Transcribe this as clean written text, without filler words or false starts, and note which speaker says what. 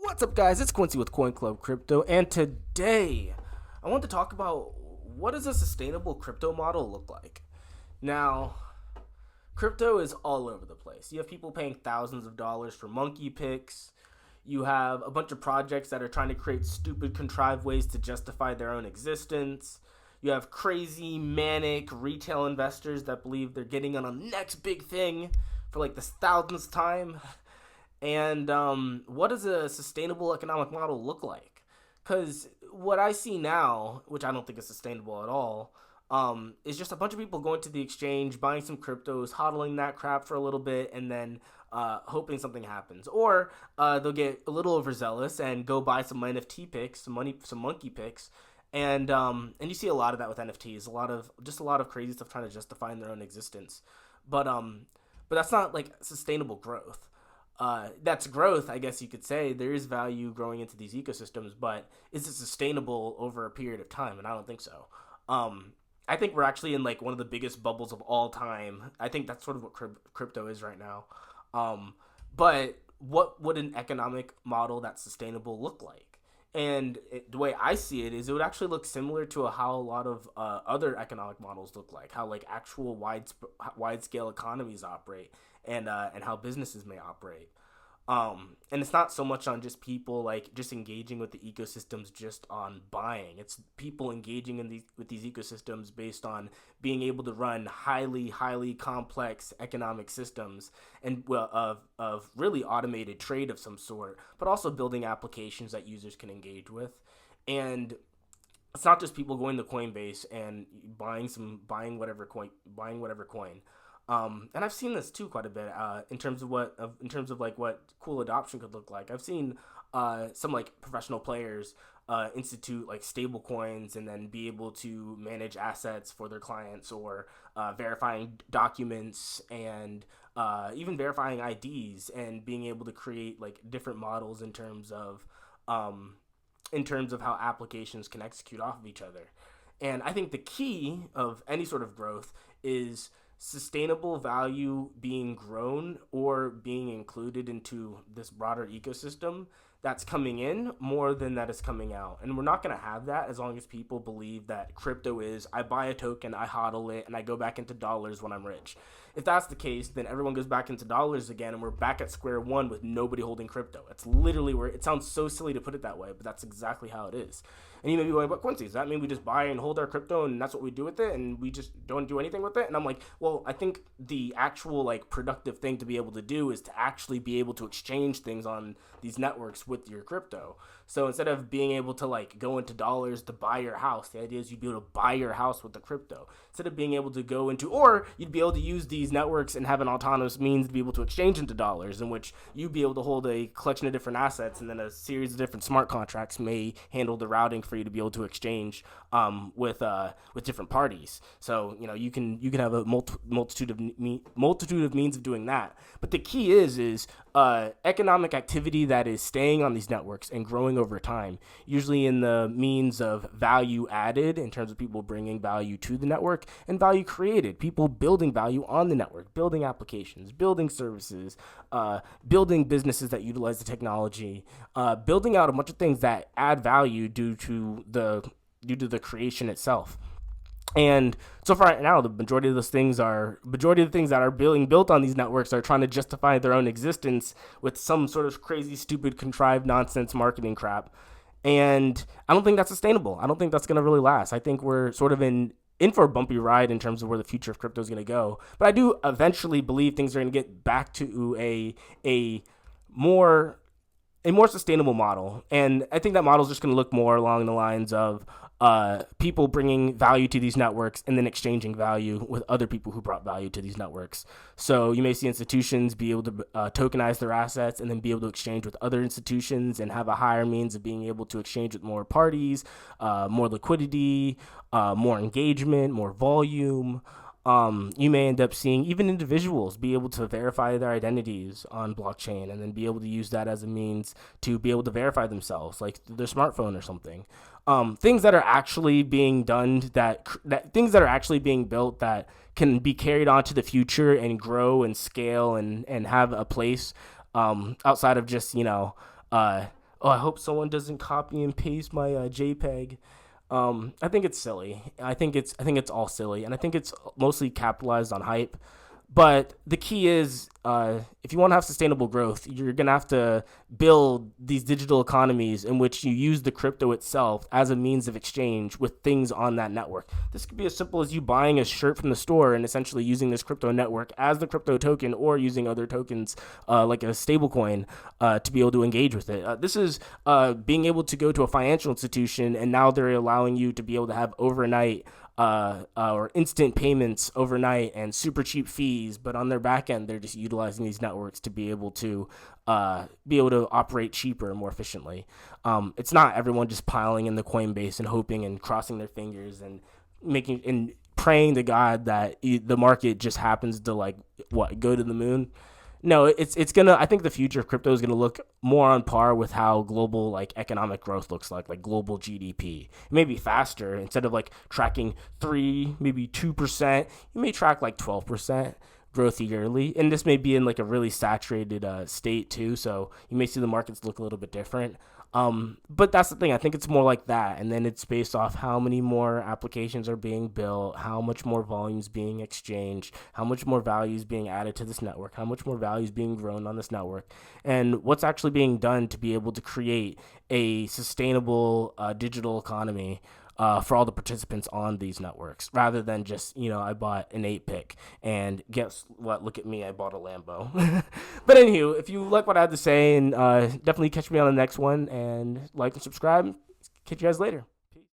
Speaker 1: What's up, guys? It's Quincy with Coin Club Crypto, and today I want to talk about what does a sustainable crypto model look like. Now, crypto is all over the place. You have people paying thousands of dollars for monkey pics. You have a bunch of projects that are trying to create stupid, contrived ways to justify their own existence. You have crazy, manic retail investors that believe they're getting on a next big thing for like the thousandth time. And what does a sustainable economic model look like? Because what I see now, which I don't think is sustainable at all, is just a bunch of people going to the exchange, buying some cryptos, hodling that crap for a little bit, and then hoping something happens. Or they'll get a little overzealous and go buy some NFT picks, some monkey picks, and you see a lot of that with NFTs. A lot of crazy stuff trying to justify their own existence, but that's not like sustainable growth. That's growth, I guess you could say. There is value growing into these ecosystems, but is it sustainable over a period of time? And I don't think so. I think we're actually in like one of the biggest bubbles of all time. I think that's sort of what crypto is right now. But what would an economic model that's sustainable look like? And the way I see it is it would actually look similar to how a lot of other economic models look like, how like actual wide scale economies operate, and how businesses may operate. And it's not so much on just people like just engaging with the ecosystems just on buying. It's people engaging with these ecosystems based on being able to run highly complex economic systems and of really automated trade of some sort, but also building applications that users can engage with. And it's not just people going to Coinbase and buying whatever coin. And I've seen this too quite a bit in terms of what cool adoption could look like. I've seen some like professional players institute like stable coins and then be able to manage assets for their clients, or verifying documents, and even verifying IDs, and being able to create like different models in terms of how applications can execute off of each other. And I think the key of any sort of growth is sustainable value being grown or being included into this broader ecosystem that's coming in more than that is coming out. And we're not going to have that as long as people believe that crypto is, I buy a token, I hodl it, and I go back into dollars when I'm rich. If that's the case, then everyone goes back into dollars again, and we're back at square one with nobody holding crypto. It's literally where it sounds so silly to put it that way, but that's exactly how it is. And you may be going, but Quincy, does that mean we just buy and hold our crypto and that's what we do with it and we just don't do anything with it? And I'm like, well, I think the actual like productive thing to be able to do is to actually be able to exchange things on these networks with your crypto. So instead of being able to like go into dollars to buy your house, the idea is you'd be able to buy your house with the crypto. Instead of being able to go into, or you'd be able to use these networks and have an autonomous means to be able to exchange into dollars, in which you'd be able to hold a collection of different assets, and then a series of different smart contracts may handle the routing for you to be able to exchange with different parties. So you can have a multitude of means of doing that. But the key is economic activity that is staying on these networks and growing over time, usually in the means of value added in terms of people bringing value to the network, and value created, people building value on the network, building applications, building services, building businesses that utilize the technology, building out a bunch of things that add value due to the creation itself. And so far right now, the majority of the things that are being built on these networks are trying to justify their own existence with some sort of crazy, stupid, contrived nonsense marketing crap. And I don't think that's sustainable. I don't think that's going to really last. I think we're sort of in for a bumpy ride in terms of where the future of crypto is going to go. But I do eventually believe things are going to get back to a more sustainable model. And I think that model is just going to look more along the lines of people bringing value to these networks and then exchanging value with other people who brought value to these networks. So you may see institutions be able to tokenize their assets and then be able to exchange with other institutions and have a higher means of being able to exchange with more parties, more liquidity, more engagement, more volume. You may end up seeing even individuals be able to verify their identities on blockchain and then be able to use that as a means to be able to verify themselves, like through their smartphone or something. Things that are actually being done, things that are actually being built that can be carried on to the future and grow and scale and have a place outside of just Oh, I hope someone doesn't copy and paste my JPEG. I think it's silly. I think it's all silly, and I think it's mostly capitalized on hype. But the key is, if you want to have sustainable growth, you're gonna have to build these digital economies in which you use the crypto itself as a means of exchange with things on that network. This could be as simple as you buying a shirt from the store and essentially using this crypto network as the crypto token, or using other tokens like a stablecoin to be able to engage with it. This is being able to go to a financial institution, and now they're allowing you to be able to have overnight or instant payments overnight and super cheap fees, but on their back end, they're just utilizing these networks to be able to operate cheaper and more efficiently. It's not everyone just piling in the Coinbase and hoping and crossing their fingers and making and praying to God that the market just happens to like what go to the moon. No, it's gonna. I think the future of crypto is gonna look more on par with how global like economic growth looks like global GDP. Maybe faster. Instead of like tracking 3, maybe 2%, you may track like 12% growth yearly, and this may be in like a really saturated state too. So you may see the markets look a little bit different. But that's the thing. I think it's more like that, and then it's based off how many more applications are being built, how much more volume is being exchanged, how much more value is being added to this network, how much more value is being grown on this network, and what's actually being done to be able to create a sustainable digital economy for all the participants on these networks, rather than just, I bought an 8 pick and guess what? Look at me, I bought a Lambo. But anywho, if you like what I had to say, and definitely catch me on the next one, and like and subscribe. Catch you guys later.